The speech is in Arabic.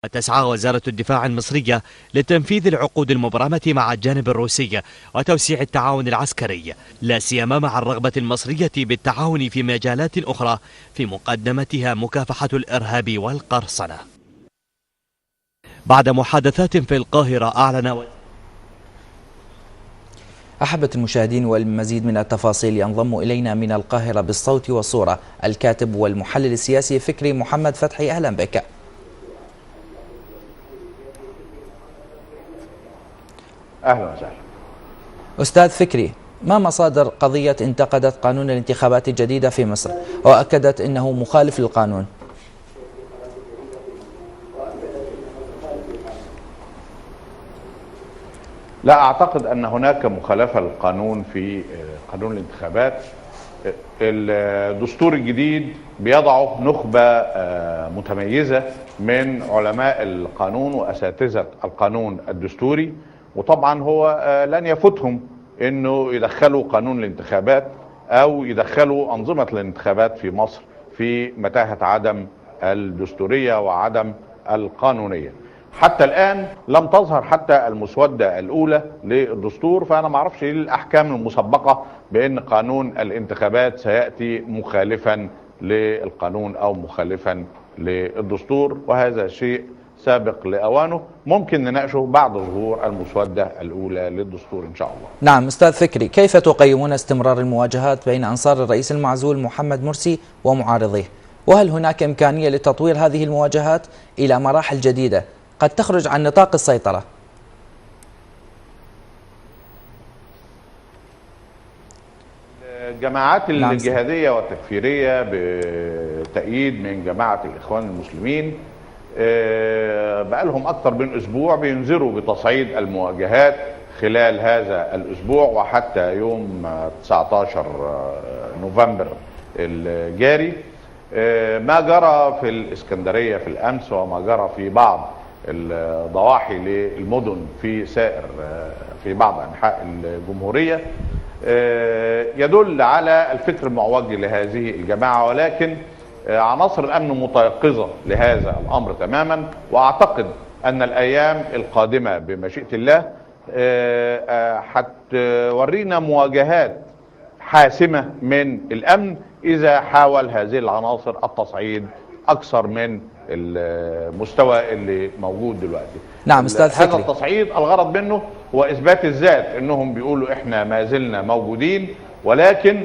تسعى وزارة الدفاع المصرية لتنفيذ العقود المبرمة مع الجانب الروسي وتوسيع التعاون العسكري، لا سيما مع الرغبة المصرية بالتعاون في مجالات أخرى في مقدمتها مكافحة الإرهاب والقرصنة. بعد محادثات في القاهرة أعلن أحبة المشاهدين، والمزيد من التفاصيل ينضم إلينا من القاهرة بالصوت والصورة الكاتب والمحلل السياسي فكري محمد فتحي. أهلا بك. أهلا وسهلا. أستاذ فكري، ما مصادر قضية انتقدت قانون الانتخابات الجديدة في مصر وأكدت أنه مخالف للقانون؟ لا أعتقد أن هناك مخالفة للقانون في قانون الانتخابات. الدستور الجديد بيضعه نخبة متميزة من علماء القانون وأساتذة القانون الدستوري، وطبعا هو لن يفتهم انه يدخلوا قانون الانتخابات او يدخلوا انظمة الانتخابات في مصر في متاهة عدم الدستورية وعدم القانونية. حتى الان لم تظهر حتى المسودة الاولى للدستور، فانا ما اعرفش ايه الاحكام المسبقة بان قانون الانتخابات سيأتي مخالفا للقانون او مخالفا للدستور، وهذا شيء سابق لأوانه، ممكن نناقشه بعد ظهور المسودة الأولى للدستور إن شاء الله. نعم أستاذ فكري، كيف تقيمون استمرار المواجهات بين أنصار الرئيس المعزول محمد مرسي ومعارضيه؟ وهل هناك إمكانية لتطوير هذه المواجهات إلى مراحل جديدة قد تخرج عن نطاق السيطرة؟ الجماعات الجهادية والتكفيرية بتأييد من جماعة الإخوان المسلمين بقى لهم أكثر من أسبوع بينذروا بتصعيد المواجهات خلال هذا الأسبوع وحتى يوم 19 نوفمبر الجاري. ما جرى في الإسكندرية في الأمس وما جرى في بعض الضواحي للمدن في بعض أنحاء الجمهورية يدل على الفكر المعوج لهذه الجماعة، ولكن عناصر الأمن متيقظة لهذا الأمر تماما، وأعتقد أن الأيام القادمة بمشيئة الله هتورينا مواجهات حاسمة من الأمن إذا حاول هذه العناصر التصعيد أكثر من المستوى اللي موجود دلوقتي. نعم أستاذ فكري، هذا التصعيد الغرض منه هو إثبات الذات، إنهم بيقولوا إحنا ما زلنا موجودين، ولكن